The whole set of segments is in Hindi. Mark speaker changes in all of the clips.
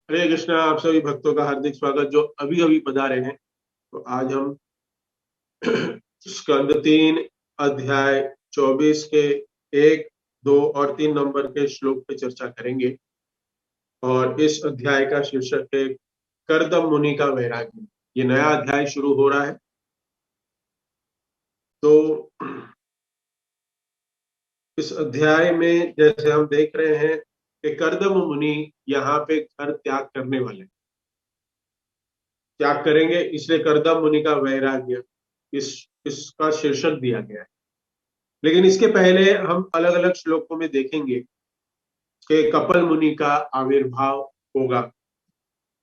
Speaker 1: हरे कृष्णा। आप सभी भक्तों का हार्दिक स्वागत जो अभी अभी पधारे हैं। तो आज हम स्कंद 3 अध्याय 24 के 1, 2 और 3 नंबर के श्लोक पे चर्चा करेंगे। और इस अध्याय का शीर्षक है कर्दम मुनि का वैराग्य। ये नया अध्याय शुरू हो रहा है। तो इस अध्याय में जैसे हम देख रहे हैं कि कर्दम मुनि यहाँ पे घर त्याग करने वाले, त्याग करेंगे, इसलिए कर्दम मुनि का वैराग्य इस इसका शीर्षक दिया गया है। लेकिन इसके पहले हम अलग अलग श्लोकों में देखेंगे कि कपिल मुनि का आविर्भाव होगा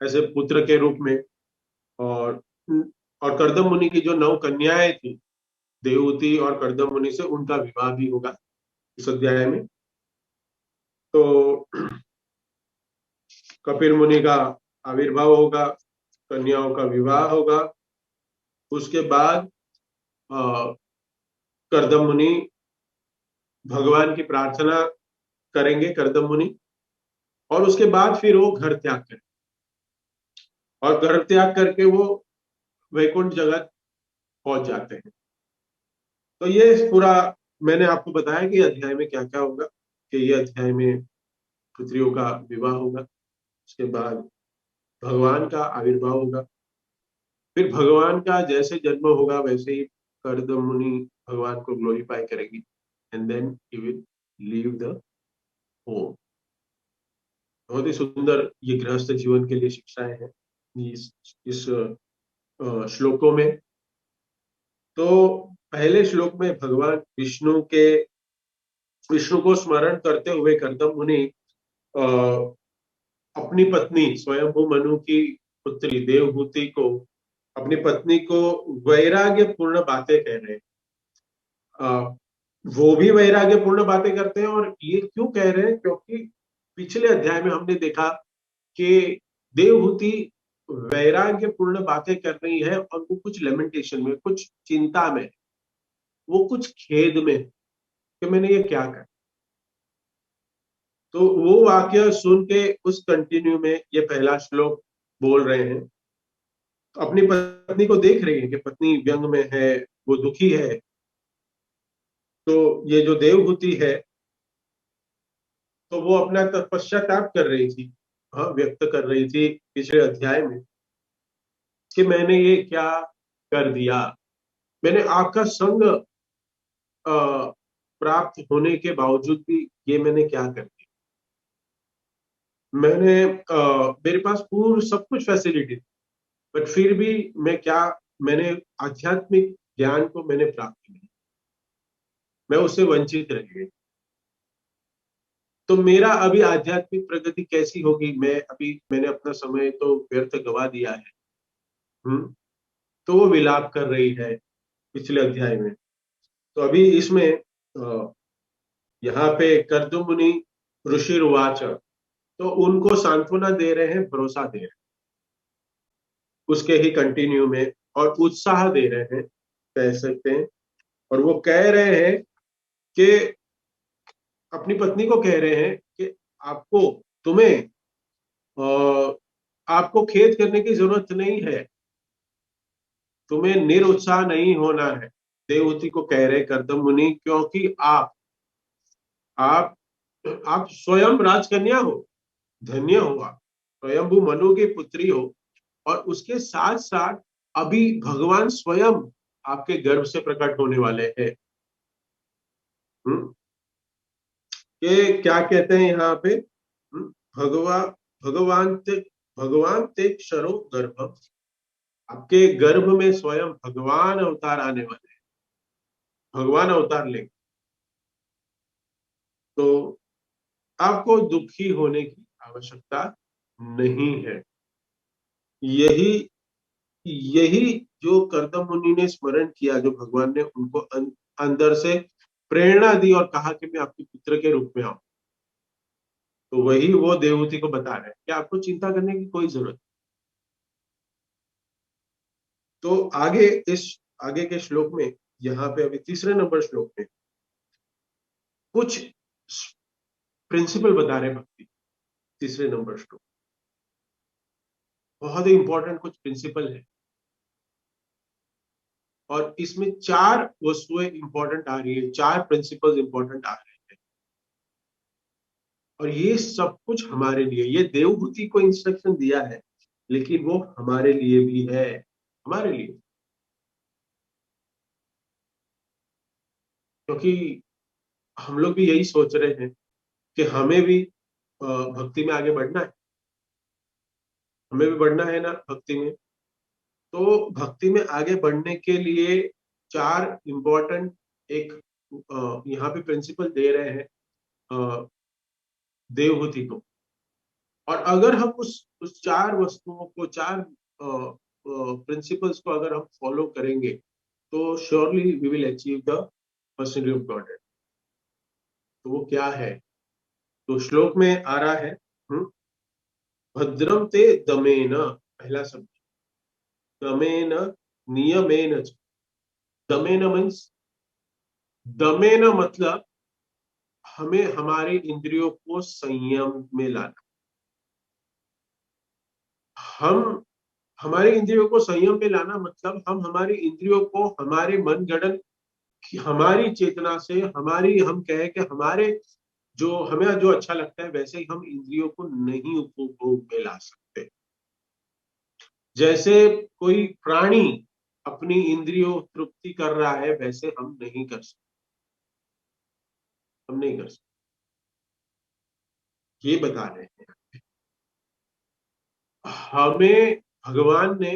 Speaker 1: ऐसे पुत्र के रूप में। और और कर्दम मुनि की जो 9 कन्याएं थी, देवहूति और कर्दम मुनि से, उनका विवाह भी होगा इस अध्याय में। तो कपिल मुनि का आविर्भाव होगा, कन्याओं का विवाह होगा। उसके बाद कर्दम मुनि भगवान की प्रार्थना करेंगे, कर्दम मुनि। और उसके बाद फिर वो घर त्याग करें, और घर त्याग करके वो वैकुंठ जगत पहुंच जाते हैं। तो ये पूरा मैंने आपको बताया कि अध्याय में क्या क्या होगा। कि ये अध्याय में पुत्रियों का विवाह होगा, उसके बाद भगवान का आविर्भाव होगा, फिर भगवान का जैसे जन्म होगा वैसे ही कर्दम मुनि भगवान को ग्लोरीफाई करेगी, and then he will leave the home. बहुत ही सुंदर ये गृहस्थ जीवन के लिए शिक्षाएं हैं इस श्लोकों में। तो पहले श्लोक में भगवान विष्णु को स्मरण करते हुए कर्दम मुनि अ, अपनी पत्नी स्वयंभू मनु की पुत्री देवहूति को, अपनी पत्नी को वैराग्य पूर्ण बातें कह रहे हैं। अ, वो भी वैराग्य पूर्ण बातें करते हैं। और ये क्यों कह रहे हैं? क्योंकि पिछले अध्याय में हमने देखा कि देवहूति वैराग्य पूर्ण बातें कर रही है और वो कुछ लेमेंटेशन में, कुछ चिंता में, वो कुछ खेद में कि मैंने ये क्या कर। तो वो वाक्य सुन के उस कंटिन्यू में ये पहला श्लोक बोल रहे हैं। तो अपनी पत्नी को देख रही है कि पत्नी व्यंग में है, वो दुखी है। तो ये जो देवहूति है, तो वो अपना पश्चाताप कर रही थी, हाँ, व्यक्त कर रही थी पिछले अध्याय में कि मैंने ये क्या कर दिया। मैंने आपका संग अ, प्राप्त होने के बावजूद भी ये मैंने क्या कर दिया। मेरे पास पूर्ण सब कुछ फैसिलिटी, बट फिर भी मैंने आध्यात्मिक ज्ञान को मैंने प्राप्त नहीं, मैं उससे वंचित रह गई। तो मेरा अभी आध्यात्मिक प्रगति कैसी होगी? मैंने अपना समय तो व्यर्थ गवा दिया है। हम्म। तो वो विलाप कर रही है पिछले अध्याय में। तो अभी इसमें यहाँ पे कर्दम मुनि ऋषि रुवाच, तो उनको सांत्वना दे रहे हैं, भरोसा दे रहे हैं उसके ही कंटिन्यू में, और उत्साह दे रहे हैं, कह सकते हैं। और वो कह रहे हैं कि अपनी पत्नी को कह रहे हैं कि आपको तुम्हें अ, आपको खेद करने की जरूरत नहीं है, तुम्हें निरुत्साह नहीं होना है। देवहूति को कह रहे कर्दम मुनि, क्योंकि आप आप स्वयं राजकन्या हो, धन्य हो आप, स्वयंभू मनु की पुत्री हो। और उसके साथ साथ अभी भगवान स्वयं आपके गर्भ से प्रकट होने वाले हैं। हम्म। ये क्या कहते हैं यहाँ पे? भगवा भगवान ते भगवान ते क्षरो गर्भ, आपके गर्भ में स्वयं भगवान अवतार आने वाले हैं, भगवान अवतार लेंगे। तो आपको दुखी होने की आवश्यकता नहीं है। यही यही जो कर्दम मुनि ने स्मरण किया, जो भगवान ने उनको अंदर से प्रेरणा दी और कहा कि मैं आपके पुत्र के रूप में आऊं, तो वही वो देवहूति को बता रहे हैं कि आपको चिंता करने की कोई जरूरत नहीं। तो आगे के श्लोक में, यहाँ पे अभी तीसरे नंबर श्लोक में कुछ प्रिंसिपल बता रहे हैं भक्ति। तीसरे नंबर श्लोक, बहुत ही इंपॉर्टेंट कुछ प्रिंसिपल है, और इसमें 4 वस्तुएं इंपॉर्टेंट आ रही है, 4 प्रिंसिपल्स इंपॉर्टेंट आ रहे हैं। और ये सब कुछ हमारे लिए, ये देवहूति को इंस्ट्रक्शन दिया है, लेकिन वो हमारे लिए भी है, हमारे लिए। क्योंकि हम लोग भी यही सोच रहे हैं कि हमें भी भक्ति में आगे बढ़ना है, हमें भी बढ़ना है ना भक्ति में। तो भक्ति में आगे बढ़ने के लिए 4 इंपॉर्टेंट एक यहाँ पे प्रिंसिपल दे रहे हैं देवहूति को। और अगर हम उस 4 वस्तुओं को, 4 प्रिंसिपल्स को अगर हम फॉलो करेंगे, तो surely we will achieve the personality of God. तो वो क्या है? तो श्लोक में आ रहा है, भद्रम ते दमेन, पहला शब्द दमेन नियमेन च। दमेन मीन्स, दमेन मतलब हमें हमारे इंद्रियों को संयम में लाना। हम हमारे इंद्रियों को संयम में लाना मतलब हम हमारी इंद्रियों को हमारे मन गढ़ंत, हमारी चेतना से, हमारी, हम कहे कि हमारे जो हमें जो अच्छा लगता है वैसे ही हम इंद्रियों को नहीं उपभोग में ला सकते। जैसे कोई प्राणी अपनी इंद्रियों तृप्ति कर रहा है, वैसे हम नहीं कर सकते, हम नहीं कर सकते, ये बता रहे हैं। हमें भगवान ने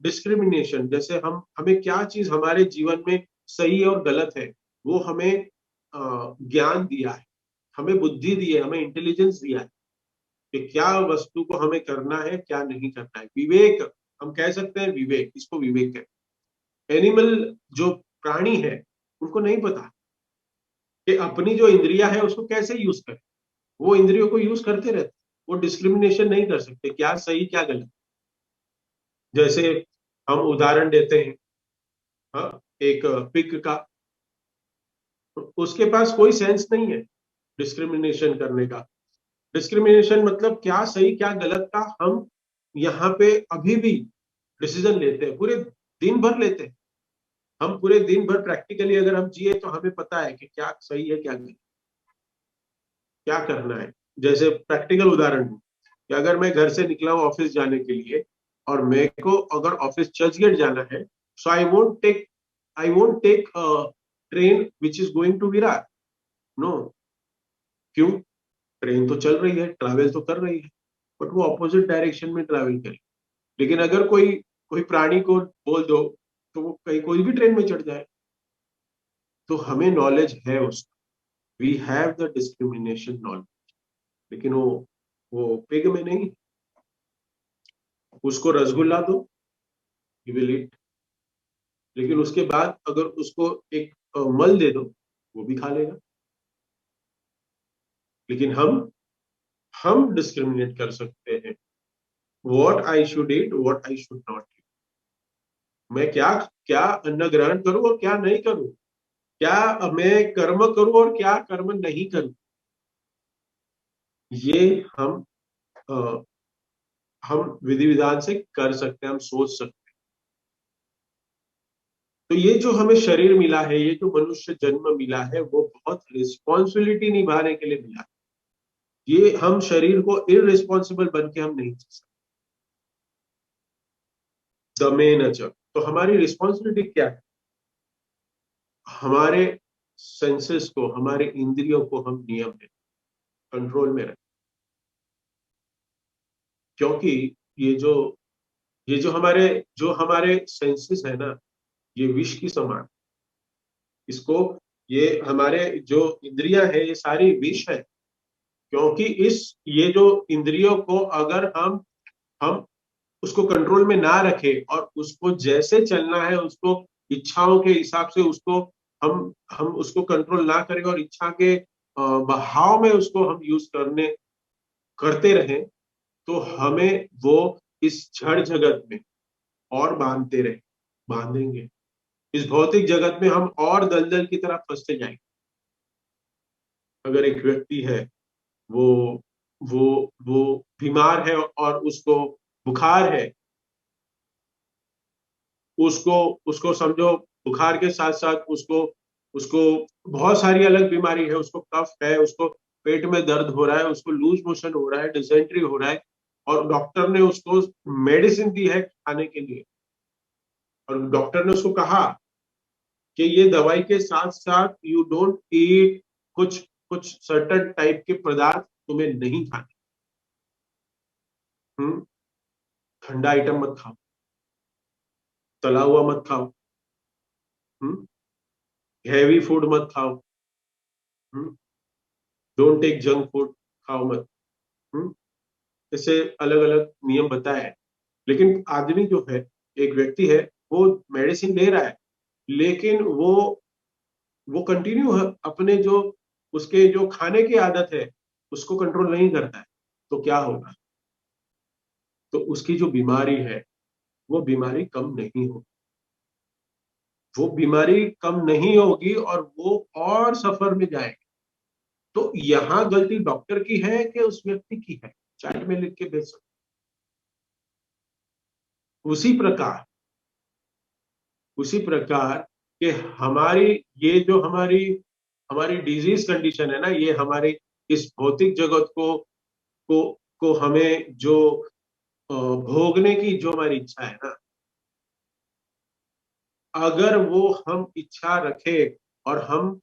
Speaker 1: डिस्क्रिमिनेशन, जैसे हम, हमें क्या चीज हमारे जीवन में सही और गलत है, वो हमें ज्ञान दिया है, हमें बुद्धि दी है, हमें इंटेलिजेंस दिया है कि क्या वस्तु को हमें करना है, क्या नहीं करना है। विवेक, हम कह सकते हैं विवेक, इसको विवेक है। एनिमल, जो प्राणी है, उनको नहीं पता कि अपनी जो इंद्रिया है उसको कैसे यूज करें। वो इंद्रियों को यूज करते रहते, वो डिस्क्रिमिनेशन नहीं कर सकते क्या सही क्या गलत। जैसे हम उदाहरण देते हैं, हाँ, एक पिग का, उसके पास कोई सेंस नहीं है डिस्क्रिमिनेशन करने का। डिस्क्रिमिनेशन मतलब क्या सही क्या गलत का हम यहाँ पे अभी भी डिसीजन लेते हैं, पूरे दिन भर लेते हैं। हम पूरे दिन भर प्रैक्टिकली अगर हम जिए तो हमें पता है कि क्या सही है क्या गलत, क्या करना है। जैसे प्रैक्टिकल उदाहरण दूं, कि अगर मैं घर से निकला हूं ऑफिस जाने के लिए, और मेरे को अगर ऑफिस चर्चगेट जाना है, so I won't take train which is going to Virar. No, क्यों? ट्रेन तो चल रही है, ट्रैवल तो कर रही है, बट वो अपोजिट डायरेक्शन में ट्रैवल करे। लेकिन अगर कोई कोई प्राणी को बोल दो तो वो कहीं कोई भी ट्रेन में चढ़ जाए। तो हमें नॉलेज है उसका, we have the discrimination knowledge, लेकिन वो पिग में नहीं। उसको रसगुल्ला दो, ही विल ईट, लेकिन उसके बाद अगर उसको एक मल दे दो, वो भी खा लेगा। लेकिन हम डिस्क्रिमिनेट कर सकते हैं, what I should eat, what I should not eat. मैं क्या क्या अन्न ग्रहण करूं और क्या नहीं करूं, क्या मैं कर्म करूं और क्या कर्म नहीं करूं। ये हम अ, हम विधि विधान से कर सकते हैं, हम सोच सकते हैं। तो ये जो हमें शरीर मिला है, ये जो मनुष्य जन्म मिला है, वो बहुत रिस्पॉन्सिबिलिटी निभाने के लिए मिला है। ये हम शरीर को इररिस्पॉन्सिबल बन के हम नहीं जी सकते। दमेन च, तो हमारी रिस्पॉन्सिबिलिटी क्या है? हमारे सेंसेस को, हमारे इंद्रियों को हम नियम में, कंट्रोल में रखें। क्योंकि ये जो ये जो हमारे सेंसेस है ना, ये विष की समान। इसको, ये हमारे जो इंद्रियां है, ये सारी विष है। क्योंकि ये जो इंद्रियों को अगर हम उसको कंट्रोल में ना रखें और उसको जैसे चलना है, उसको इच्छाओं के हिसाब से उसको हम उसको कंट्रोल ना करें और इच्छा के बहाव में उसको हम यूज करते रहें, तो हमें वो इस जड़ जगत में और बांधेंगे। इस भौतिक जगत में हम और दलदल की तरह फंसते जाएंगे। अगर एक व्यक्ति है, वो वो बीमार है और उसको बुखार है, उसको उसको समझो बुखार के साथ साथ उसको उसको बहुत सारी अलग बीमारी है, उसको कफ है, उसको पेट में दर्द हो रहा है, उसको लूज मोशन हो रहा है, डिसेंट्री हो रहा है, और डॉक्टर ने उसको मेडिसिन दी है खाने के लिए, और डॉक्टर ने उसको कहा कि ये दवाई के साथ साथ यू डोंट ईट कुछ कुछ सर्टेन टाइप के पदार्थ तुम्हें नहीं खाने। हम्म ठंडा आइटम मत खाओ, तला हुआ मत खाओ, हम्म हैवी फूड मत खाओ, डोंट टेक जंक फूड, खाओ मत। हम्म इससे अलग अलग नियम बताए हैं। लेकिन आदमी जो है, एक व्यक्ति है, वो मेडिसिन ले रहा है, लेकिन वो कंटिन्यू अपने जो उसके जो खाने की आदत है उसको कंट्रोल नहीं करता है, तो क्या होगा? तो उसकी जो बीमारी है वो बीमारी कम नहीं होगी, वो बीमारी कम नहीं होगी और वो और सफर में जाएगी। तो यहाँ गलती डॉक्टर की है कि उस व्यक्ति की है? चार्ट में लिख के भेज सकते। उसी प्रकार उसी प्रकार कि हमारी ये जो हमारी हमारी डिजीज कंडीशन है ना, ये हमारे इस भौतिक जगत को को हमें जो भोगने की जो हमारी इच्छा है ना, अगर वो हम इच्छा रखें और हम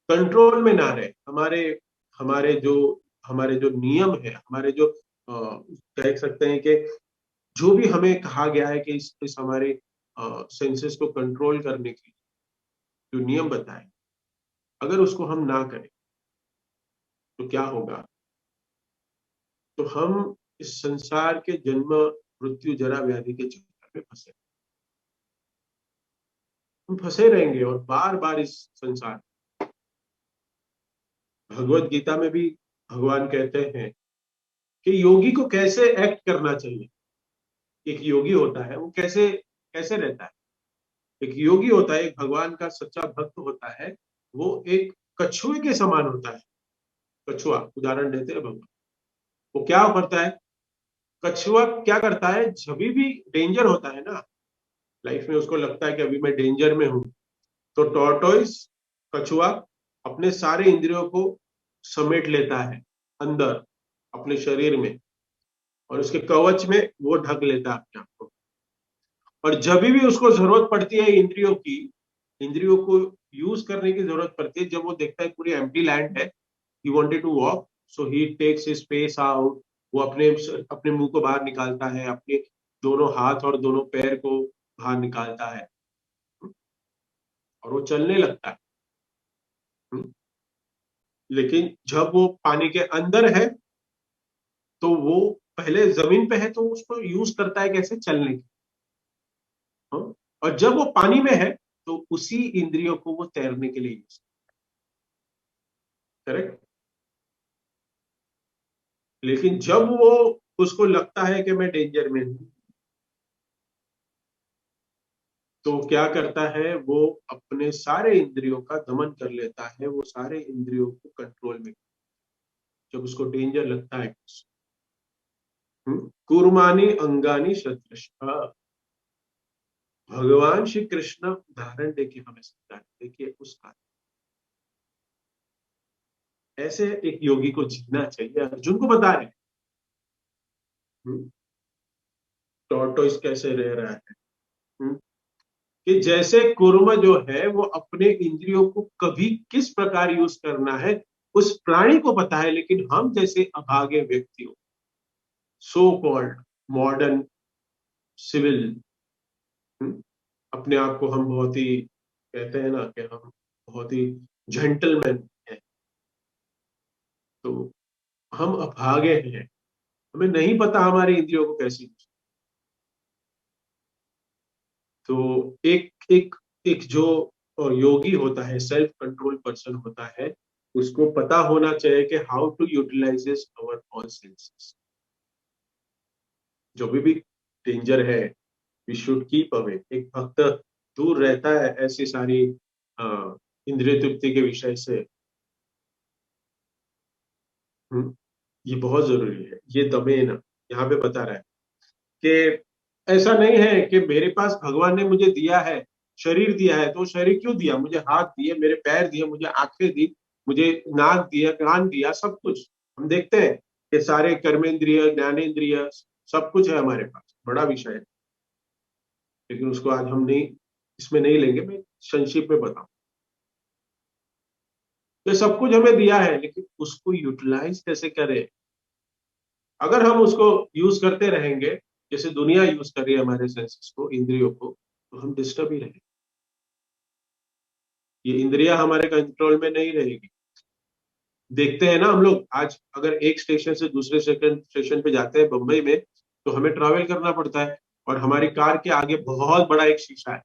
Speaker 1: कंट्रोल में ना रहे, हमारे हमारे जो हमारे जो नियम है, हमारे जो कह सकते हैं कि जो भी हमें कहा गया है कि इस हमारे सेंसेस को कंट्रोल करने के जो नियम बताए, अगर उसको हम ना करें तो क्या होगा? तो हम इस संसार के जन्म मृत्यु जरा व्याधि के चक्कर में हम फंसे रहेंगे और बार बार इस संसार। भगवत गीता में भी भगवान कहते हैं कि योगी को कैसे एक्ट करना चाहिए। एक योगी होता है वो कैसे कैसे रहता है? एक योगी होता है, एक भगवान का सच्चा भक्त होता है, वो एक कछुए के समान होता है। कछुआ उदाहरण देते हैं भगवान। वो क्या करता है? कछुआ क्या करता है, जब भी डेंजर होता है ना लाइफ में, उसको लगता है कि अभी मैं डेंजर में हूं, तो टॉर्टोइस, कछुआ, अपने सारे इंद्रियों को समेट लेता है अंदर अपने शरीर में, और उसके कवच में वो ढक लेता है अपने आप को। और जब भी उसको जरूरत पड़ती है इंद्रियों की, इंद्रियों को यूज करने की जरूरत पड़ती है, जब वो देखता है पूरी एम्प्टी लैंड है, he wanted to walk, so he takes his space out. वो अपने अपने मुंह को बाहर निकालता है, अपने दोनों हाथ और दोनों पैर को बाहर निकालता है, और वो चलने लगता है। लेकिन जब वो पानी के अंदर है तो वो पहले जमीन पे है तो उसको यूज करता है कैसे? चलने की। हाँ? और जब वो पानी में है तो उसी इंद्रियों को वो तैरने के लिए यूज। करेक्ट। लेकिन जब वो उसको लगता है कि मैं डेंजर में हूं, तो क्या करता है? वो अपने सारे इंद्रियों का दमन कर लेता है, वो सारे इंद्रियों को कंट्रोल में, जब उसको डेंजर लगता है। कुर्मानी अंगानी शतृष्ण। भगवान श्री कृष्ण उदाहरण देके हमें समझाते, देखिए उसका ऐसे एक योगी को जीना चाहिए। अर्जुन को बता रहे टॉर्टोइस कैसे रह रहा है। हम्म, कि जैसे कुर्म जो है वो अपने इंद्रियों को कभी किस प्रकार यूज करना है उस प्राणी को पता है, लेकिन हम जैसे अभागे व्यक्तियों, सो कॉल्ड मॉडर्न सिविल, अपने आप को हम बहुत ही कहते हैं ना कि हम बहुत ही जेंटलमैन हैं, तो हम अभागे हैं, हमें नहीं पता हमारी इंद्रियों को कैसे। तो एक एक एक जो योगी होता है, सेल्फ कंट्रोल पर्सन होता है, उसको पता होना चाहिए कि how to utilize our all senses. जो भी डेंजर है वी शुड कीप अवे। एक भक्त दूर रहता है ऐसी सारी इंद्रिय तृप्ति के विषय से। हम्म, ये बहुत जरूरी है। ये दमेन यहाँ पे बता रहा है कि ऐसा नहीं है कि मेरे पास भगवान ने मुझे दिया है, शरीर दिया है, तो शरीर क्यों दिया? मुझे हाथ दिए, मेरे पैर दिए, मुझे आंखें दी, मुझे नाक दिया, कान दिया, सब कुछ। हम देखते हैं कि सारे कर्मेंद्रिय, ज्ञानेंद्रिय, सब कुछ है हमारे पास, बड़ा विषय है। लेकिन उसको आज हम नहीं, इसमें नहीं लेंगे, मैं संक्षिप्त में बताऊं। ये सब कुछ हमें दिया है, लेकिन उसको यूटिलाइज कैसे करें? अगर हम उसको यूज करते रहेंगे जैसे दुनिया यूज कर रही है हमारे सेंसेस को, इंद्रियों को, तो हम डिस्टर्ब ही रहेंगे। ये इंद्रियां हमारे कंट्रोल में नहीं रहेगी। देखते हैं ना हम लोग, आज अगर एक स्टेशन से दूसरे स्टेशन पे जाते हैं बंबई में, तो हमें ट्रैवल करना पड़ता है, और हमारी कार के आगे बहुत बड़ा एक शीशा है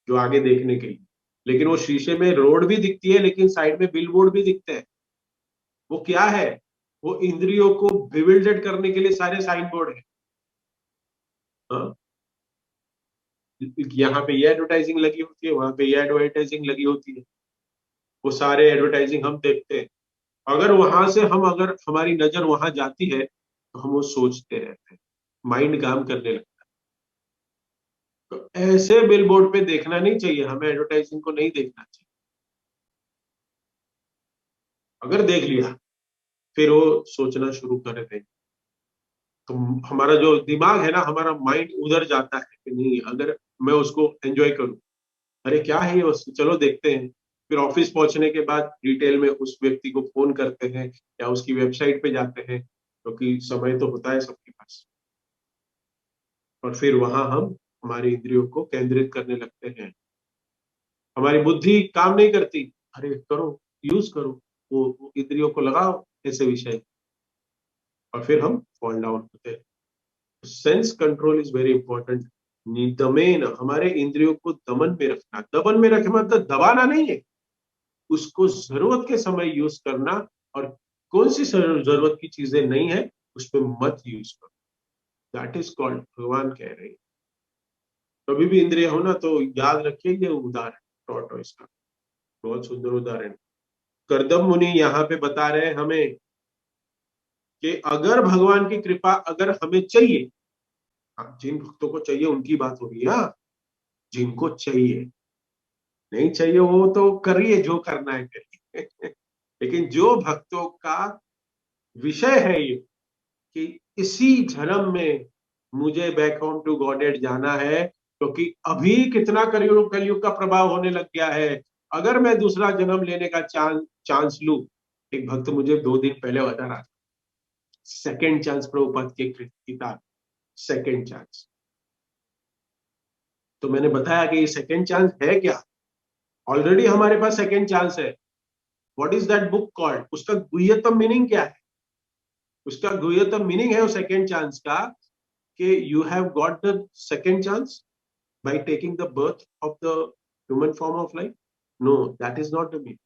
Speaker 1: जो आगे देखने के लिए। लेकिन वो शीशे में रोड भी दिखती है, लेकिन साइड में बिल बोर्ड भी दिखते हैं। वो क्या है? वो इंद्रियों को बिविल्डेड करने के लिए सारे साइन बोर्ड है। हाँ? यहाँ पे ये एडवर्टाइजिंग लगी होती है, वहां पे ये एडवर्टाइजिंग लगी होती है। वो सारे एडवर्टाइजिंग हम देखते हैं। अगर वहां से हम, अगर हमारी नजर वहां जाती है, तो हम वो सोचते रहते हैं, माइंड काम करने लगता है। तो ऐसे बिल बोर्ड पे देखना नहीं चाहिए, हमें एडवर्टाइजिंग को नहीं देखना चाहिए। अगर देख लिया, फिर वो सोचना शुरू कर दें, तो हमारा जो दिमाग है ना, हमारा माइंड उधर जाता है कि नहीं, अगर मैं उसको एंजॉय करूं, अरे क्या है ये वस्तु, चलो देखते हैं। फिर ऑफिस पहुंचने के बाद डिटेल में उस व्यक्ति को फोन करते हैं, या उसकी वेबसाइट पे जाते हैं, क्योंकि समय तो होता है सबके पास। और फिर वहां हम हमारी इंद्रियों को केंद्रित करने लगते हैं। हमारी बुद्धि काम नहीं करती, अरे करो, यूज करो, वो इंद्रियों को लगाओ ऐसे विषय, और फिर हम फॉल डाउन होते हैं। Sense control is very important. दमेन, हमारे इंद्रियों को दमन में रखना, दमन में रखे मतलब दबाना नहीं है, उसको जरूरत के समय यूज करना। और कौन सी जरूरत की चीजें नहीं है, उस पर मत यूज करो। दैट इज कॉल्ड, भगवान कह रहे हैं। कभी भी इंद्रिय हो ना, तो याद रखिए ये उदाहरण, टॉर्टोइस का बहुत सुंदर उदाहरण। करदम मुनि यहाँ पे बता रहे हैं हमें कि अगर भगवान की कृपा अगर हमें चाहिए, हाँ, जिन भक्तों को चाहिए उनकी बात हो रही है, हाँ, जिनको चाहिए, नहीं चाहिए वो तो करिए, जो करना है करिए। लेकिन जो भक्तों का विषय है ये, कि इसी जन्म में मुझे बैक होम टू गॉडेड जाना है, क्योंकि अभी कितना कलयुग कलयुग का प्रभाव होने लग गया है। अगर मैं दूसरा जन्म लेने का चांस लूं, एक भक्त मुझे 2 दिन पहले बता रहा था, सेकेंड चांस, प्रभुपाद के किताब, सेकेंड चांस। तो मैंने बताया कि ये सेकेंड चांस है क्या? ऑलरेडी हमारे पास सेकेंड चांस है। What is that book called? उसका गुह्यतम मीनिंग क्या है? उसका गुह्यतम मीनिंग है उस सेकेंड चांस का, कि you have got the second chance by taking the birth of the human form of life. No, that is not the meaning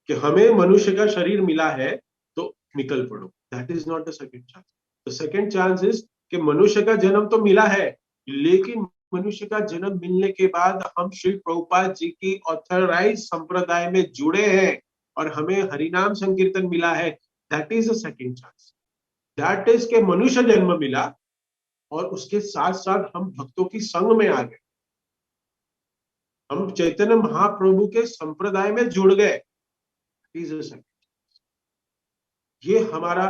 Speaker 1: कि हमें मनुष्य का शरीर मिला है तो निकल पड़ो। That is not the second chance. The second chance is कि मनुष्य का जन्म तो मिला है, लेकिन मनुष्य का जन्म मिलने के बाद हम श्री प्रभुपाद जी की ऑथराइज संप्रदाय में जुड़े हैं, और हमें हरिनाम संकीर्तन मिला है। That is the second chance. That is के मनुष्य जन्म मिला, और उसके साथ साथ हम भक्तों की संग में आ गए, हम चैतन्य महाप्रभु के संप्रदाय में जुड़ गए। ये हमारा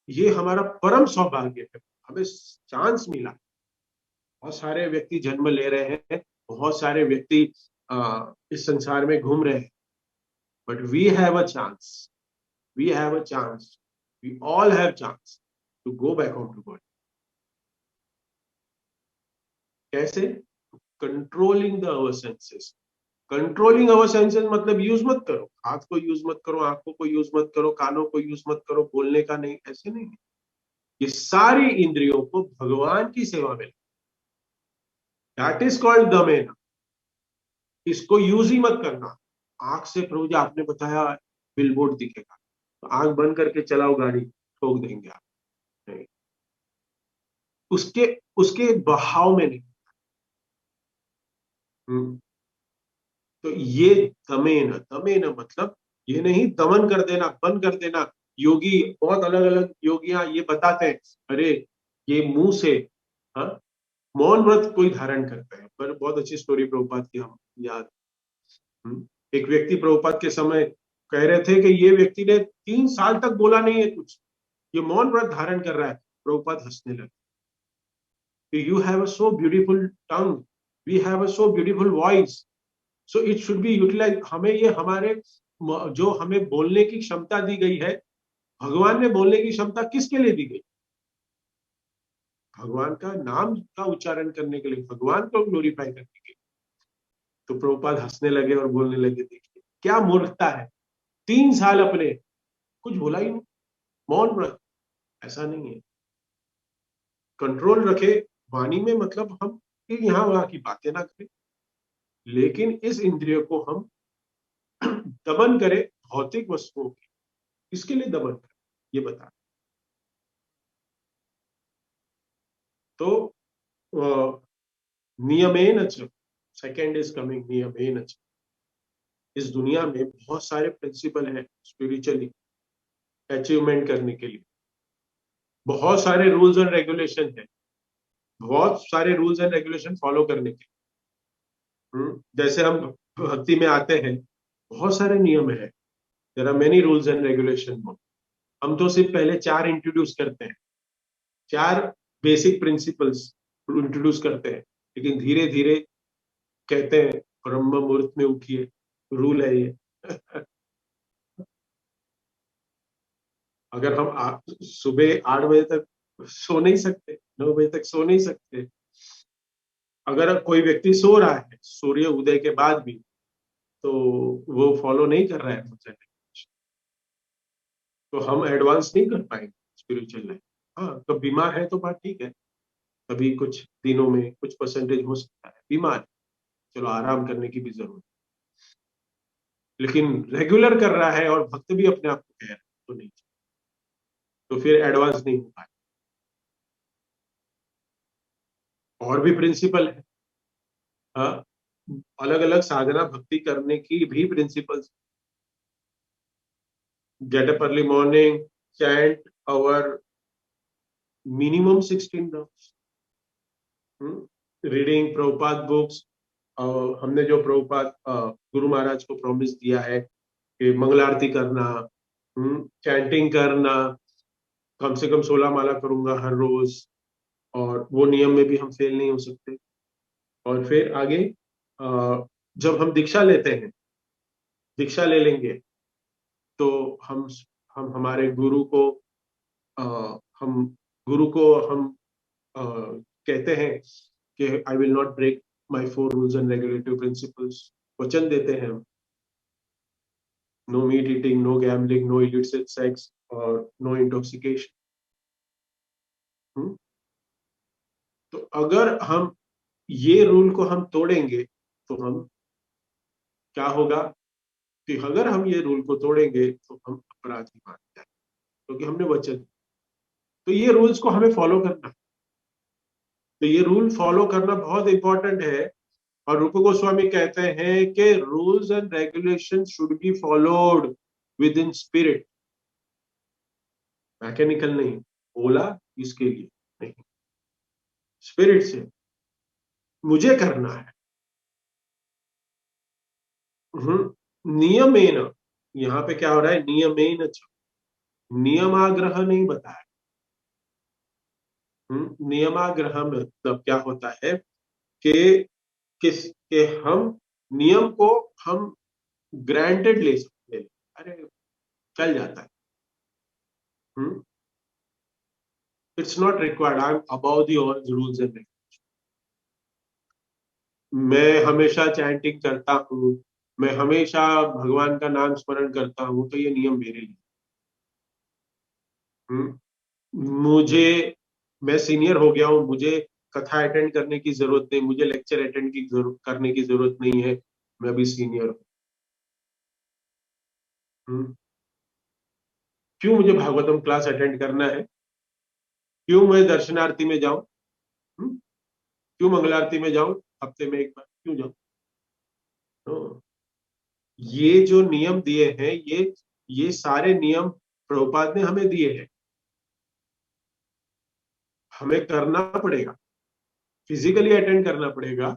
Speaker 1: ये हमारा परम सौभाग्य है, हमें चांस मिला। बहुत सारे व्यक्ति जन्म ले रहे हैं, बहुत सारे व्यक्ति इस संसार में घूम रहे हैं, but we have a chance, we have a chance, we all have chance to go back home to God. कैसे? Controlling the our senses. Controlling our senses मतलब यूज मत करो, हाथ को यूज मत करो, आंखों को यूज मत करो, कानों को यूज मत करो, बोलने का नहीं, ऐसे नहीं। ये सारी इंद्रियों को भगवान की सेवा में, दैट इज कॉल्ड दमेन। इसको यूज ही मत करना। आंख से, प्रभु जी आपने बताया बिलबोर्ड दिखेगा, तो आंख बंद करके चलाओ गाड़ी, ठोक देंगे आप। नहीं, उसके उसके बहाव में नहीं। हम्म, तो ये दमेन, दमेन मतलब ये नहीं दमन कर देना, बंद कर देना, योगी, बहुत अलग अलग योगियां ये बताते हैं, अरे ये मुंह से, हाँ, मौन व्रत कोई धारण करता है। पर बहुत अच्छी स्टोरी प्रभुपाद की हम याद। एक व्यक्ति प्रभुपाद के समय कह रहे थे कि ये व्यक्ति ने 3 साल तक बोला नहीं है कुछ, ये मौन व्रत धारण कर रहा है। प्रभुपाद हंसने लगे, you have a so beautiful tongue, we have a so beautiful voice, so it should be utilize. हमें ये हमारे जो हमें बोलने की क्षमता दी गई है, भगवान ने बोलने की क्षमता किसके लिए दी गई? भगवान का नाम का उच्चारण करने के लिए, भगवान को ग्लोरीफाई करने के लिए। तो प्रभुपाद हंसने लगे और बोलने लगे, देखिए क्या मूर्खता है, 3 साल अपने कुछ बोला ही नहीं, मौन व्रत। ऐसा नहीं है, कंट्रोल रखे वाणी में, मतलब हम यहाँ वहां की बातें ना करें, लेकिन इस इंद्रिय को हम दमन करें भौतिक वस्तुओं की। इसके लिए दमन करें, ये बता। तो नियमेन च, सेकेंड इज कमिंग, नियमेन च। इस दुनिया में बहुत सारे प्रिंसिपल हैं स्पिरिचुअली अचीवमेंट करने के लिए, बहुत सारे रूल्स एंड रेगुलेशन है, बहुत सारे रूल्स एंड रेगुलेशन फॉलो करने के। जैसे हम भक्ति में आते हैं, बहुत सारे नियम है, there are many rules and regulation. हम तो सिर्फ पहले 4 इंट्रोड्यूस करते हैं, 4 बेसिक प्रिंसिपल्स इंट्रोड्यूस करते हैं, लेकिन धीरे धीरे कहते हैं ब्रह्म मुहूर्त में उठिए, रूल है ये। अगर हम सुबह 8 बजे तक सो नहीं सकते, 9 बजे तक सो नहीं सकते, अगर कोई व्यक्ति सो रहा है सूर्य उदय के बाद भी, तो वो फॉलो नहीं कर रहा है मुझे, तो हम एडवांस नहीं कर पाएंगे स्पिरिचुअल लाइफ। हाँ, तो बीमार है तो बात ठीक है, कभी कुछ दिनों में कुछ परसेंटेज हो सकता है बीमार है, चलो आराम करने की भी जरूरत है। लेकिन रेगुलर कर रहा है और भक्त भी अपने आप को कह रहा है, तो नहीं, तो फिर एडवांस नहीं हो पाए। और भी प्रिंसिपल है, हाँ, अलग अलग साधना भक्ति करने की भी principles. Get up early morning, chant our minimum 16 rounds, reading Prabhupada books. हमने जो प्रभुपाद गुरु महाराज को प्रॉमिस दिया है कि मंगल आरती करना, चैंटिंग करना, कम से कम 16 माला करूंगा हर रोज, और वो नियम में भी हम फेल नहीं हो सकते। और फिर आगे जब हम दीक्षा लेते हैं, दीक्षा ले लेंगे, तो हम हमारे गुरु को अ, हम गुरु को हम कहते हैं कि I will not break my 4 rules and regulative principles, वचन देते हैं हम। No meat eating, no gambling, no illicit sex और नो इंटॉक्सिकेशन। तो अगर हम ये रूल को हम तोड़ेंगे, तो हम क्या होगा कि अगर हम ये रूल को तोड़ेंगे तो हम अपराधी मान जाएंगे, क्योंकि हमने वचन। तो ये रूल्स को हमें फॉलो करना है, तो ये रूल फॉलो करना बहुत इंपॉर्टेंट है। और रूप गोस्वामी कहते हैं कि rules and regulation should be followed with in spirit, mechanical नहीं, बोला इसके लिए नहीं, स्पिरिट से मुझे करना है। नियमेन, यहाँ पे क्या हो रहा है, नियमेन, नियमाग्रह नहीं बताया। नियमाग्रह में मतलब क्या होता है कि किस के हम नियम को हम ग्रांटेड ले सकते हैं, अरे चल जाता है, it's not required, I am above the all rules and regulation. मैं हमेशा चैंटिंग करता हूँ, मैं हमेशा भगवान का नाम स्मरण करता हूँ, तो ये नियम मेरे लिए। मुझे, मैं सीनियर हो गया हूँ, मुझे कथा अटेंड करने की जरूरत नहीं, मुझे लेक्चर अटेंड की करने की जरूरत नहीं है, मैं भी सीनियर हूँ। क्यों मुझे भागवतम क्लास अटेंड करना है? क्यों मैं दर्शनार्थी में जाऊं? क्यों मंगलारती में जाऊं हफ्ते में एक बार, क्यों जाऊं? तो ये जो नियम दिए हैं, ये सारे नियम प्रभुपाद ने हमें दिए हैं, हमें करना पड़ेगा, फिजिकली अटेंड करना पड़ेगा।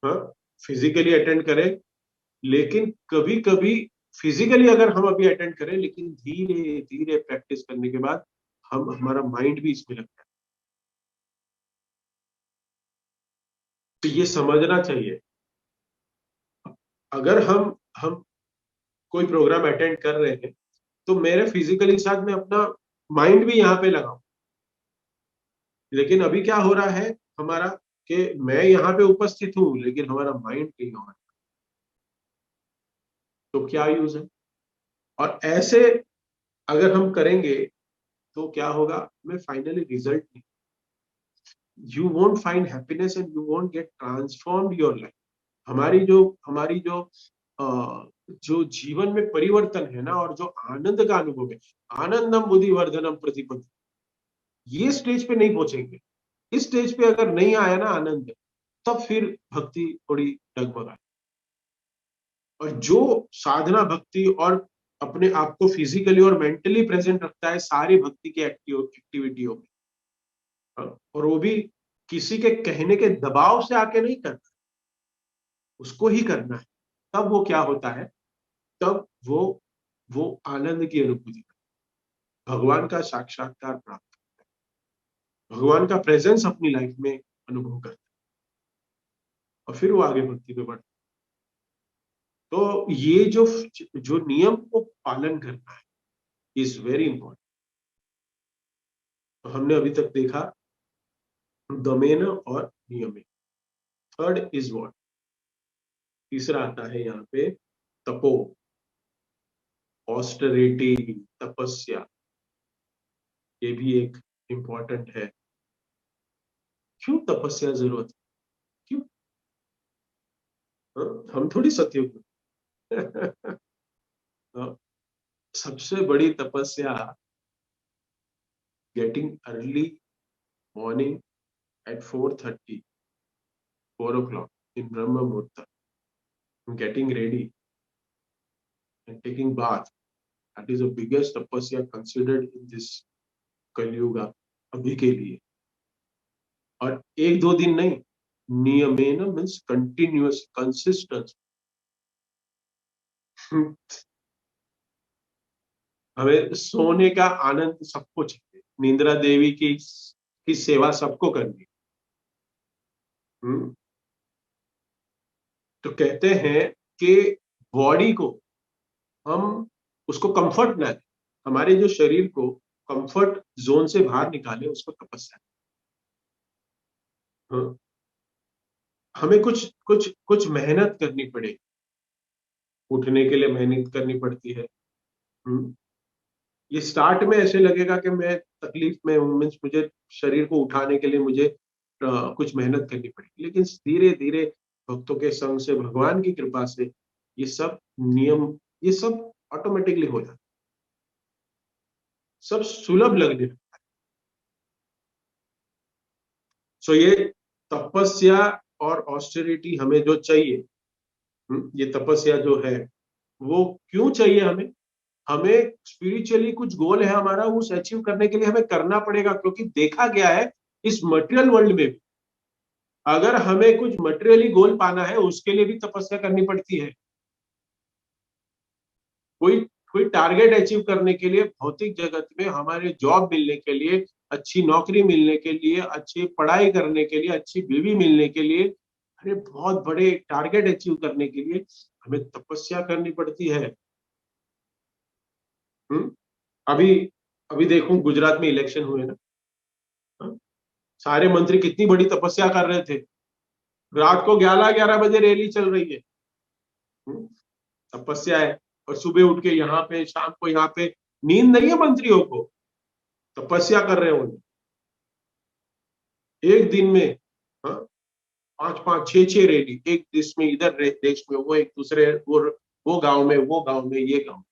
Speaker 1: हाँ, फिजिकली अटेंड करें, लेकिन कभी कभी फिजिकली अगर हम अभी अटेंड करें, लेकिन धीरे धीरे प्रैक्टिस करने के बाद हम हमारा माइंड भी इसमें लगता है। तो ये समझना चाहिए, अगर हम कोई प्रोग्राम अटेंड कर रहे हैं तो मेरे फिजिकली साथ में अपना माइंड भी यहाँ पे लगाऊं। लेकिन अभी क्या हो रहा है हमारा, कि मैं यहाँ पे उपस्थित हूं लेकिन हमारा माइंड कहीं और है। तो क्या यूज है? और ऐसे अगर हम करेंगे तो क्या होगा, हमें फाइनली रिजल्ट नहीं, you won't find happiness and you won't get transformed your life. हमारी जो जो जीवन में परिवर्तन है ना, और जो आनंद का अनुभव है, आनंदम बुद्धि वर्धनम प्रतिपत्ति, ये स्टेज पे नहीं पहुंचेंगे। इस स्टेज पे अगर नहीं आया ना आनंद, तब फिर भक्ति थोड़ी डगमगाए। और जो साधना भक्ति और अपने आप को फिजिकली और मेंटली प्रेजेंट रखता है सारी भक्ति की एक्टिविटियों में, और वो भी किसी के कहने के दबाव से आके नहीं करना, उसको ही करना है, तब वो क्या होता है, तब वो आनंद की अनुभूति, भगवान का साक्षात्कार प्राप्त, भगवान का प्रेजेंस अपनी लाइफ में अनुभव करता है, और फिर वो आगे भक्ति में बढ़ता है। तो ये जो जो नियम को पालन करना है इज वेरी इंपॉर्टेंट। तो हमने अभी तक देखा दमेन और नियमे। थर्ड इज व्हाट, तीसरा आता है यहाँ पे तपो, ऑस्टरिटी, तपस्या। ये भी एक इंपॉर्टेंट है। क्यों तपस्या जरूरत है? क्यों? हम थोड़ी सत्युग में। सबसे बड़ी तपस्या getting early morning at 4:30, 4 o'clock in Brahma Muhurta, getting ready and taking bath. That is the biggest tapasya considered in this Kali Yuga अभी के लिए। और एक दो दिन नहीं, नियमेन मीन्स कंटिन्यूअस, कंसिस्टेंस। हमें सोने का आनंद सबको चाहिए, निंद्रा देवी की सेवा सबको करनी। तो कहते हैं कि बॉडी को हम उसको कंफर्ट ना दें, हमारे जो शरीर को कंफर्ट जोन से बाहर निकाले, उसको तपस्या। हाँ, हमें कुछ कुछ कुछ मेहनत करनी पड़ेगी, उठने के लिए मेहनत करनी पड़ती है। ये स्टार्ट में ऐसे लगेगा कि मैं तकलीफ में हूँ, मीन्स मुझे शरीर को उठाने के लिए मुझे कुछ मेहनत करनी पड़ेगी, लेकिन धीरे धीरे भक्तों के संग से, भगवान की कृपा से ये सब नियम, ये सब ऑटोमेटिकली हो जाता, सब सुलभ लगने लगता है। सो ये तपस्या और ऑस्टेरिटी हमें जो चाहिए, ये तपस्या जो है वो क्यों चाहिए हमें? हमें स्पिरिचुअली कुछ गोल है हमारा, उस अचीव करने के लिए हमें करना पड़ेगा, क्योंकि देखा गया है इस मटेरियल वर्ल्ड में भी, अगर हमें कुछ मटेरियली गोल पाना है उसके लिए भी तपस्या करनी पड़ती है। कोई कोई टारगेट अचीव करने के लिए भौतिक जगत में, हमारे जॉब मिलने के लिए, अच्छी नौकरी मिलने के लिए, अच्छी पढ़ाई करने के लिए, अच्छी बीवी मिलने के लिए, अरे बहुत बड़े टारगेट अचीव करने के लिए हमें तपस्या करनी पड़ती है। हम्म अभी अभी देखो गुजरात में इलेक्शन हुए ना, हाँ? सारे मंत्री कितनी बड़ी तपस्या कर रहे थे, रात को 11-11 बजे रैली चल रही है। हम्म, तपस्या है। और सुबह उठ के यहाँ पे, शाम को यहाँ पे, नींद नहीं है मंत्रियों को, तपस्या कर रहे हैं एक दिन में। हाँ, 5-5, 6-6 रैली एक देश में, इधर देश में वो, एक दूसरे वो गांव में, वो गांव में, ये गांव में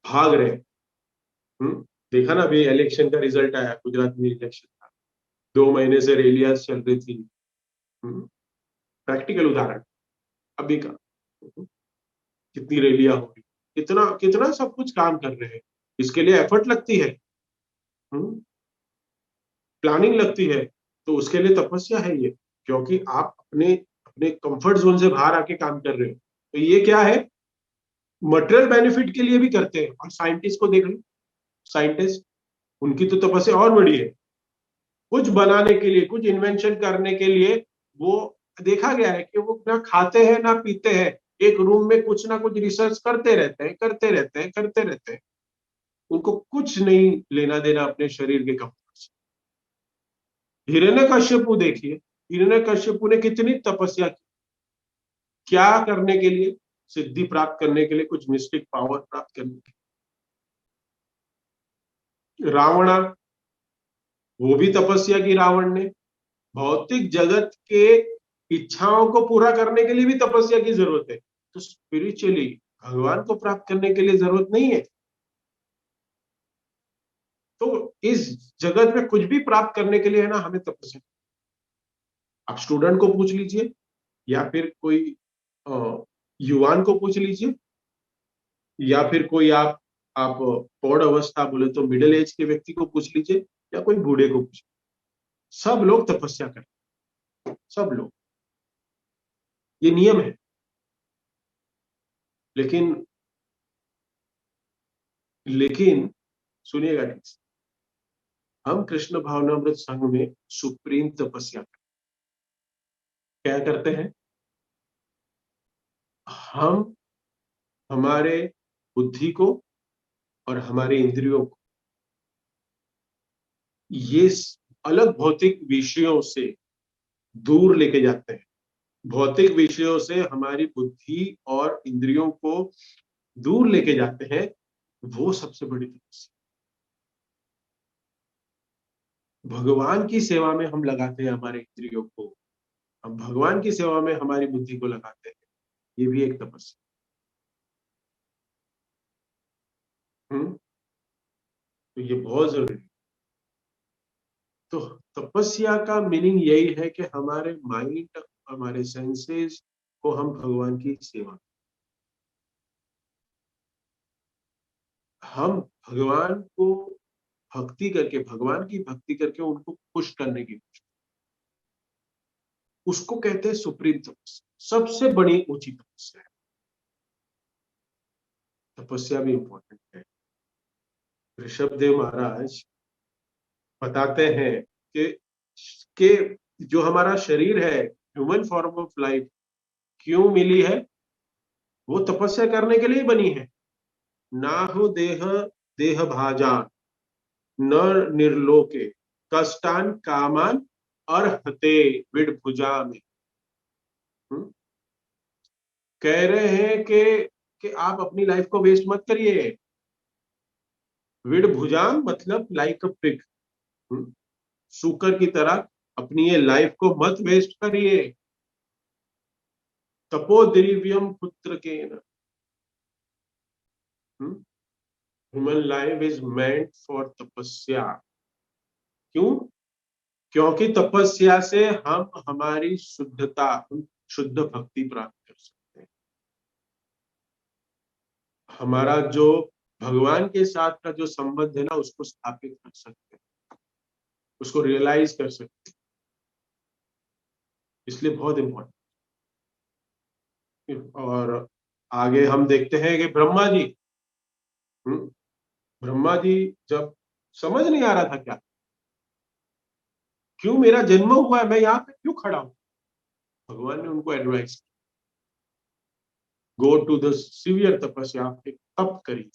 Speaker 1: भाग रहे हैं। देखा ना अभी इलेक्शन का रिजल्ट आया, गुजरात में इलेक्शन था, 2 महीने से रैलियां चल रही थी। प्रैक्टिकल उदाहरण अभी का, कितनी रैलियां हो रही, कितना कितना सब कुछ काम कर रहे हैं। इसके लिए एफर्ट लगती है, प्लानिंग लगती है, तो उसके लिए तपस्या है ये, क्योंकि आप अपने अपने कंफर्ट जोन से बाहर आके काम कर रहे हो। तो ये क्या है, मटेरियल बेनिफिट के लिए भी करते हैं। और साइंटिस्ट को देख लो, साइंटिस्ट, उनकी तो तपस्या और बड़ी है। कुछ बनाने के लिए, कुछ इन्वेंशन करने के लिए, वो देखा गया है कि वो ना खाते हैं ना पीते हैं, एक रूम में कुछ ना कुछ रिसर्च करते रहते हैं, करते रहते हैं, करते रहते हैं। उनको कुछ नहीं लेना देना अपने शरीर के कंफर्ट से। हिरण्यकश्यपु देखिए, हिरण्यकश्यपु ने कितनी तपस्या की, क्या करने के लिए, सिद्धि प्राप्त करने के लिए, कुछ मिस्टिक पावर प्राप्त करने के लिए। रावणा, वो भी तपस्या की रावण ने। भौतिक जगत के इच्छाओं को पूरा करने के लिए भी तपस्या की जरूरत है, तो स्पिरिचुअली भगवान को प्राप्त करने के लिए जरूरत नहीं है। तो इस जगत में कुछ भी प्राप्त करने के लिए है ना, हमें तपस्या। आप स्टूडेंट को पूछ लीजिए, या फिर कोई युवान को पूछ लीजिए, या फिर कोई आप पौड़ अवस्था बोले तो मिडिल एज के व्यक्ति को पूछ लीजिए, या कोई बूढ़े को पूछ, सब लोग तपस्या करते, सब लोग, ये नियम है। लेकिन लेकिन सुनिएगा ठीक से, हम कृष्ण भावनामृत संघ में सुप्रीम तपस्या क्या करते हैं, हम हमारे बुद्धि को और हमारे इंद्रियों को ये अलग भौतिक विषयों से दूर लेके जाते हैं। भौतिक विषयों से हमारी बुद्धि और इंद्रियों को दूर लेके जाते हैं, वो सबसे बड़ी तपस्या। भगवान की सेवा में हम लगाते हैं हमारे इंद्रियों को, हम भगवान की सेवा में हमारी बुद्धि को लगाते हैं, ये भी एक तपस्या। तो ये बहुत जरूरी है। तो तपस्या का मीनिंग यही है कि हमारे माइंड, हमारे सेंसेस को हम भगवान की सेवा, हम भगवान को भक्ति करके, भगवान की भक्ति करके उनको खुश करने की कोशिश, उसको कहते हैं सुप्रीम तपस्या, सबसे बड़ी ऊंची तपस्या है। तपस्या भी इंपॉर्टेंट है। ऋषभ देव महाराज बताते हैं कि जो हमारा शरीर है, ह्यूमन फॉर्म ऑफ लाइफ क्यों मिली है, वो तपस्या करने के लिए बनी है। नाहु देह देह भाजान न निर्लोके कष्टान कामान अर्हते विड भुजा में। कह रहे हैं कि आप अपनी लाइफ को वेस्ट मत करिए। विड भुजाम मतलब लाइक अ पिग, सूकर की तरह अपनी ये लाइफ को मत वेस्ट करिए। तपो दिव्यम पुत्र के न, human life is meant for तपस्या। क्यों? क्योंकि तपस्या से हम हमारी शुद्धता, हम शुद्ध भक्ति प्राप्त कर सकते हैं। हमारा जो भगवान के साथ का जो संबंध है ना, उसको स्थापित कर सकते हैं, उसको रियलाइज कर सकते हैं। इसलिए बहुत इंपॉर्टेंट। और आगे हम देखते हैं कि ब्रह्मा जी, ब्रह्मा जी जब समझ नहीं आ रहा था क्या, क्यों मेरा जन्म हुआ है, मैं यहाँ पे क्यों खड़ा हूं, भगवान ने उनको advice, go to the severe tapasya, आप एक तप करिए।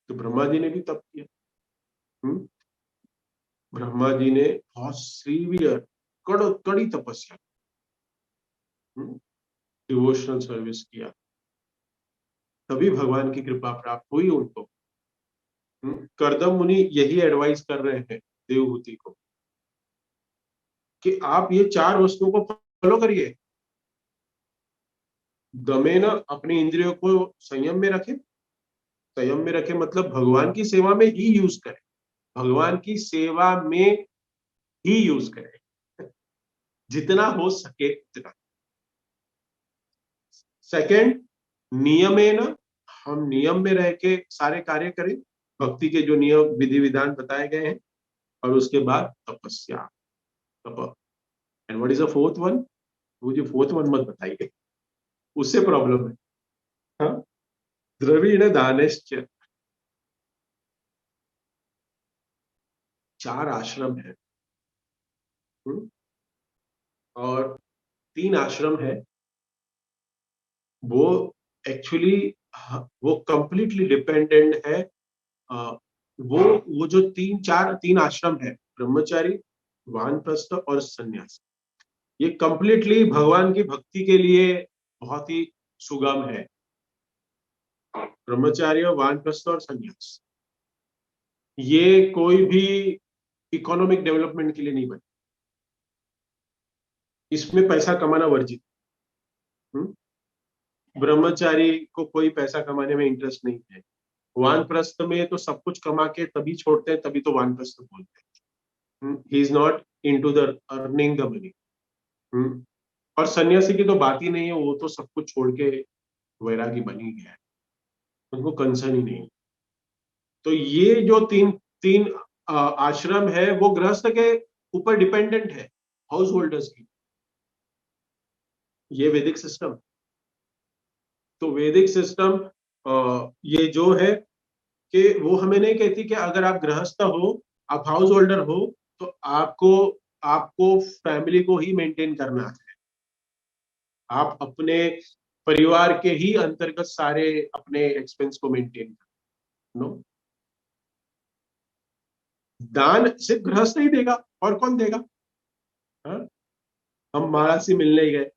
Speaker 1: तो ब्रह्मा जी ने भी तप किया। ब्रह्मा जी ने बहुत सीवियर, कड़ी तपस्या, डिवोशनल सर्विस किया, तभी भगवान की कृपा प्राप्त हुई उनको। करदम मुनि यही एडवाइस कर रहे हैं देवहूति को कि आप ये चार वस्तुओं को फॉलो करिए। दमेन, अपनी इंद्रियों को संयम में रखें। संयम में रखें मतलब भगवान की सेवा में ही यूज करें, भगवान की सेवा में ही यूज करें, जितना हो सके उतना। सेकंड, नियमेन हम नियम में रह के सारे कार्य करें, भक्ति के जो नियम विधि विधान बताए गए हैं, और उसके बाद तपस्या, तप। And what is the fourth one? मुझे फोर्थ वन मत बताइए, उससे प्रॉब्लम है। हाँ, द्रविड़ दानश्च। 4 आश्रम है, और 3 आश्रम है, वो एक्चुअली वो कंप्लीटली डिपेंडेंट है। अ, वो जो 3 आश्रम है, ब्रह्मचारी, वानप्रस्थ और सन्यास, ये कंप्लीटली भगवान की भक्ति के लिए बहुत ही सुगम है। ब्रह्मचार्य, वानप्रस्थ और सन्यास, ये कोई भी इकोनॉमिक डेवलपमेंट के लिए नहीं बने, इसमें पैसा कमाना वर्जित। हम्म? ब्रह्मचारी को कोई पैसा कमाने में इंटरेस्ट नहीं है। वानप्रस्थ में तो सब कुछ कमा के तभी छोड़ते हैं, तभी तो वानप्रस्थ बोलते हैं। He is not into the earning the money. और सन्यासी की तो बात ही नहीं है, वो तो सब कुछ छोड़ के वैरागी बन ही गया है, उनको कंसर्न ही नहीं। तो ये जो तीन तीन आश्रम है, वो गृहस्थ के ऊपर डिपेंडेंट है, हाउस होल्डर्स की। ये वैदिक सिस्टम। तो वैदिक सिस्टम ये जो है कि वो हमें नहीं कहती कि अगर आप गृहस्थ हो, आप हाउस होल्डर हो, तो आपको आपको फैमिली को ही मेंटेन करना है। आप अपने परिवार के ही अंतर्गत सारे अपने एक्सपेंस को मेंटेन करना। नो, दान सिर्फ गृहस्थ ही देगा, और कौन देगा? हाँ? हम महाराज से मिलने ही गए,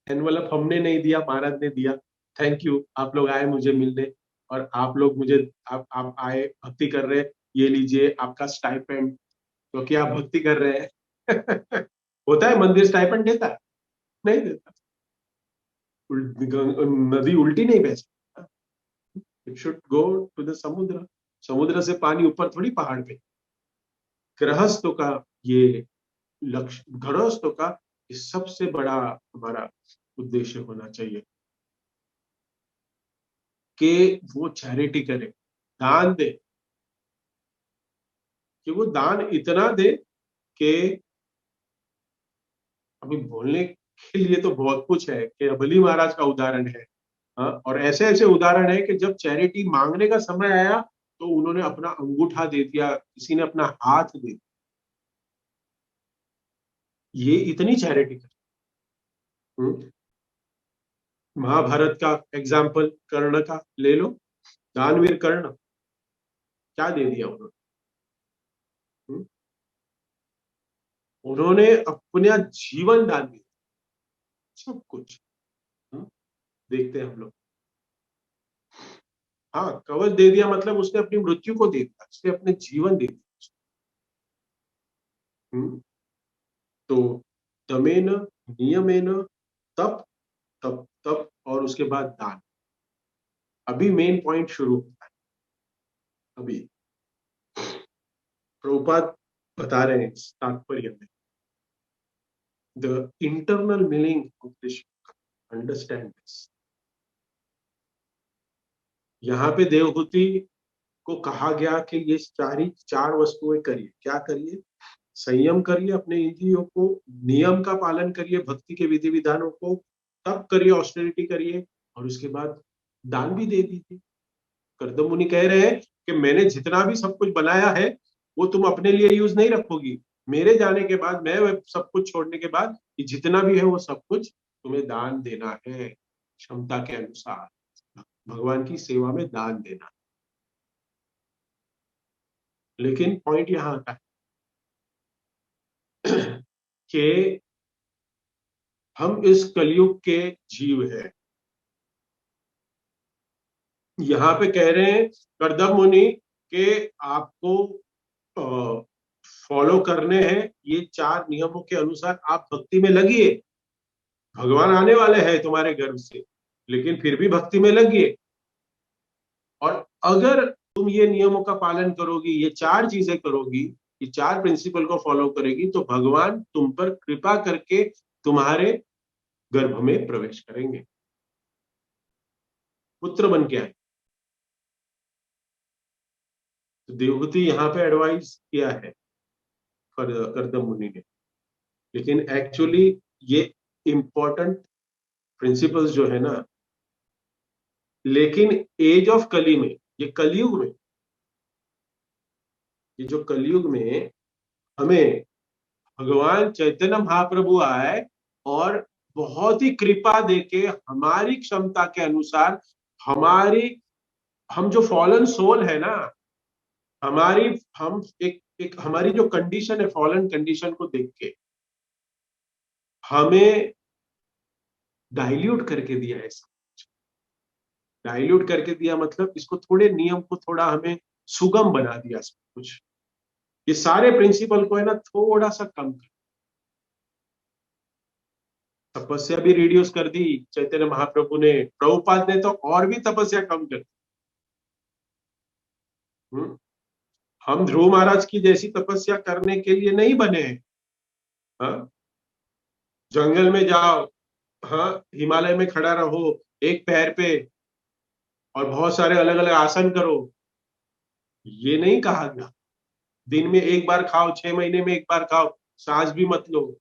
Speaker 1: एनवलप हमने नहीं दिया, महाराज ने दिया। थैंक यू, आप लोग आए मुझे मिलने, और आप लोग मुझे, आप आए, भक्ति कर रहे हैं, ये लीजिए आपका स्टाइपेंड, क्योंकि आप भक्ति कर रहे हैं। होता है मंदिर स्टाइपेंड देता है? नहीं देता। नदी उल्टी नहीं बह सकती। It should go to the samudra. समुद्र से पानी ऊपर थोड़ी पहाड़ पे। गृहस्थों का ये लक्ष्य, गृहस्थों का ये सबसे बड़ा हमारा उद्देश्य होना चाहिए कि वो चैरिटी करे, दान दे, कि वो दान इतना दे कि अभी बोलने के लिए तो बहुत कुछ है, कि बली महाराज का उदाहरण है। हाँ, और ऐसे ऐसे उदाहरण है कि जब चैरिटी मांगने का समय आया, तो उन्होंने अपना अंगूठा दे दिया, किसी ने अपना हाथ दे दिया। ये इतनी चैरिटी कर। महाभारत का एग्जाम्पल कर्ण का ले लो, दानवीर कर्ण, क्या दे दिया उन्होंने? हम्म? उन्होंने अपना जीवन दान दिया, सब कुछ। हम्म? देखते हैं हम लोग। हाँ, कवच दे दिया मतलब उसने अपनी मृत्यु को दे दिया, उसने अपने जीवन दे दिया। तो दमेन, नियमेन, तप, तप तप, और उसके बाद दान। अभी मेन पॉइंट शुरू होता है। अभी प्रभुपाद बता रहे हैं इस तात्पर्य में, the internal meaning of this, understand this. यहाँ पे देवहूति को कहा गया कि ये चार वस्तुएं करिए। क्या करिए? संयम करिए अपने इंद्रियों को, नियम का पालन करिए, भक्ति के विधि विधानों को, तब करिए, ऑस्टेरिटी करिए, और उसके बाद दान भी दे दीजिए। कर्दम मुनि कह रहे हैं कि मैंने जितना भी सब कुछ बनाया है, वो तुम अपने लिए यूज नहीं रखोगी। मेरे जाने के बाद, मैं सब कुछ छोड़ने के बाद, ये जितना भी है वो सब कुछ तुम्हें दान देना है, क्षमता के अनुसार भगवान की सेवा में दान देना। लेकिन पॉइंट यहां आता है कि हम इस कलयुग के जीव हैं। यहाँ पे कह रहे हैं कर्दम मुनि कि आपको फॉलो करने हैं ये 4 नियमों के अनुसार, आप भक्ति में लगिए। भगवान आने वाले हैं तुम्हारे गर्भ से, लेकिन फिर भी भक्ति में लगिए। और अगर तुम ये नियमों का पालन करोगी, ये 4 चीजें करोगी, ये 4 प्रिंसिपल को फॉलो करेगी, तो भगवान तुम पर कृपा करके तुम्हारे गर्भ में प्रवेश करेंगे। पुत्र बन के आए। तो देवहूति यहाँ पे एडवाइस किया है कर्दम मुनि ने, लेकिन एक्चुअली ये इंपॉर्टेंट प्रिंसिपल्स जो है ना, लेकिन एज ऑफ कली में, ये कलयुग में, ये जो कलयुग में हमें भगवान चैतन्य महाप्रभु आए और बहुत ही कृपा देके हमारी क्षमता के अनुसार, हमारी, हम जो फॉलन सोल है ना, हमारी, हम एक हमारी जो कंडीशन है, फॉलन कंडीशन को देख के हमें डाइल्यूट करके दिया है। डाइल्यूट करके दिया मतलब इसको थोड़े नियम को थोड़ा हमें सुगम बना दिया सब कुछ। ये सारे प्रिंसिपल को है ना थोड़ा सा कम कर, तपस्या भी रिड्यूस कर दी चैतन्य महाप्रभु ने, प्रभुपाद ने तो और भी तपस्या कम कर दी। हम ध्रुव महाराज की जैसी तपस्या करने के लिए नहीं बने हैं। हाँ, जंगल में जाओ, हाँ, हिमालय में खड़ा रहो एक पैर पे और बहुत सारे अलग अलग आसन करो, ये नहीं कहा गया। दिन में एक बार खाओ, 6 महीने में एक बार खाओ, सांस भी मत लो।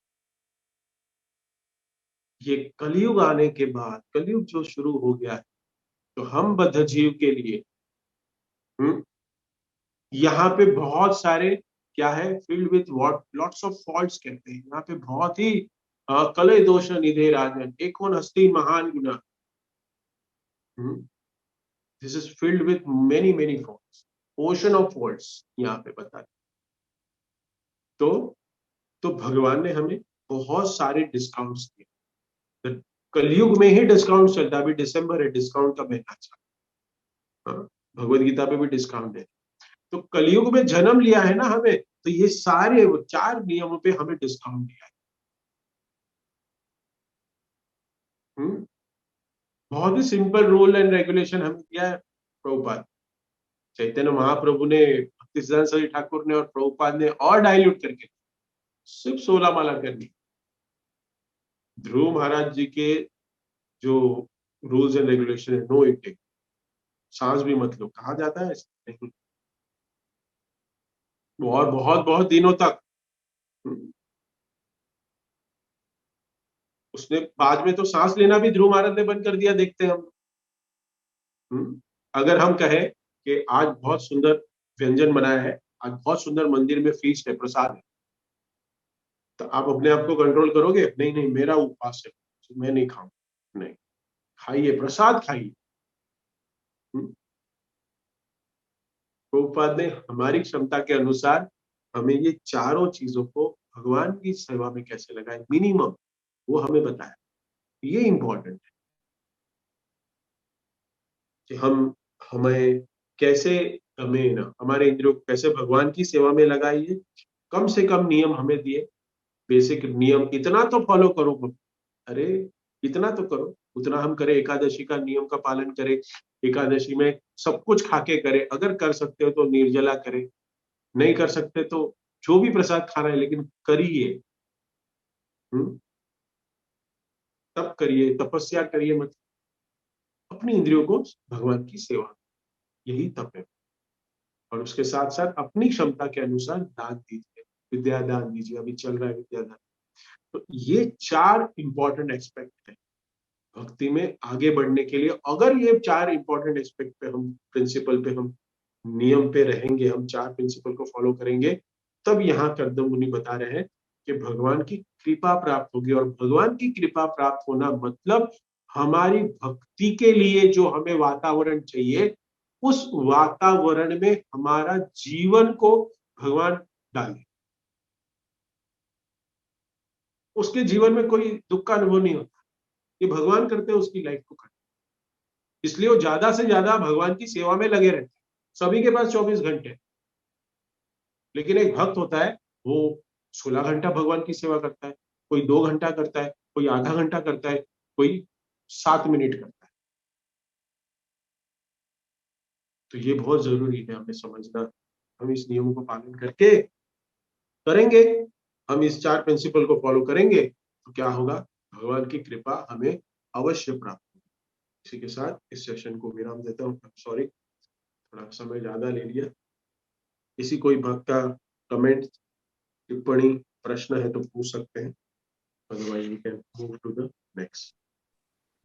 Speaker 1: ये कलयुग आने के बाद, कलयुग जो शुरू हो गया है, तो हम बद्ध जीव के लिए यहाँ पे बहुत सारे क्या है, filled with what lots of faults कहते हैं यहाँ पे, बहुत ही कले दोष निधे राजन एकोन हस्ती महान गुना, this is filled with many many faults, ocean of faults यहाँ पे बता। तो भगवान ने हमें बहुत सारे डिस्काउंट्स दिए। कलयुग में ही डिस्काउंट चलता है, अभी दिसंबर है, डिस्काउंट का महीना चला, भगवत गीता पे भी डिस्काउंट है। तो कलयुग में जन्म लिया है ना हमें, तो ये सारे वो 4 नियमों पे हमें डिस्काउंट दिया है। बहुत ही सिंपल रूल एंड रेगुलेशन हमें दिया है प्रभुपाद चैतन्य महाप्रभु ने, भक्तिसिद्धांत सरस्वती ठाकुर ने और प्रभुपाद ने और डाइल्यूट करके सिर्फ 16 माला करनी। ध्रुव महाराज जी के जो रूल्स एंड रेगुलेशन है, नो ईटिंग, सांस भी मत लो, कहा जाता है नहीं, और बहुत बहुत दिनों तक। उसने बाद में तो सांस लेना भी ध्रुव महाराज ने बंद कर दिया, देखते हैं हम। अगर हम कहें कि आज बहुत सुंदर व्यंजन बनाया है, आज बहुत सुंदर मंदिर में फीस्ट है, प्रसाद है, तो आप अपने आप को कंट्रोल करोगे? नहीं नहीं, मेरा उपवास है, मैं नहीं खाऊं, नहीं, खाइए, प्रसाद खाइए। प्रभुपाद ने हमारी क्षमता के अनुसार हमें ये चारों चीजों को भगवान की सेवा में कैसे लगाए मिनिमम, वो हमें बताया। ये इंपॉर्टेंट है कि हम, हमें कैसे, हमें ना हमारे इंद्रियों को कैसे भगवान की सेवा में लगाइए। कम से कम नियम हमें दिए, बेसिक नियम, इतना तो फॉलो करो। अरे इतना तो करो, उतना हम करें, एकादशी का नियम का पालन करें, एकादशी में सब कुछ खा के करें, अगर कर सकते हो तो निर्जला करें, नहीं कर सकते तो जो भी प्रसाद खाना है, लेकिन करिए। तब करिए, तपस्या करिए, मतलब अपनी इंद्रियों को भगवान की सेवा, यही तप है। और उसके साथ साथ अपनी क्षमता के अनुसार दान दीजिए, विद्या दान दीजिए, अभी चल रहा है विद्या दान। तो ये 4 इंपॉर्टेंट एक्सपेक्ट है भक्ति में आगे बढ़ने के लिए। अगर ये 4 इंपॉर्टेंट एक्सपेक्ट पे हम, प्रिंसिपल पे हम, नियम पे रहेंगे, हम 4 प्रिंसिपल को फॉलो करेंगे, तब यहाँ कर्दम मुनि बता रहे हैं कि भगवान की कृपा प्राप्त होगी। और भगवान की कृपा प्राप्त होना मतलब हमारी भक्ति के लिए जो हमें वातावरण चाहिए, उस वातावरण में हमारा जीवन को भगवान डाले, उसके जीवन में कोई दुख का अनुभव नहीं होता। ये भगवान करते हैं उसकी लाइफ को करते, इसलिए वो ज्यादा से ज्यादा भगवान की सेवा में लगे रहते हैं। सभी के पास 24 घंटे, लेकिन एक भक्त होता है, वो 16 घंटा भगवान की सेवा करता है, कोई 2 घंटा करता है, कोई आधा घंटा करता है, कोई 7 मिनट करता है। तो ये बहुत जरूरी है हमें समझना। हम इस नियमों को पालन करके करेंगे, हम इस 4 प्रिंसिपल को फॉलो करेंगे, तो क्या होगा, भगवान की कृपा हमें अवश्य प्राप्त होगी। इसी के साथ इस सेशन को विराम देता हूँ। सॉरी, थोड़ा समय ज्यादा ले लिया। किसी कोई भक्त का कमेंट, टिप्पणी, प्रश्न है तो पूछ सकते हैं, otherwise we can move to the next.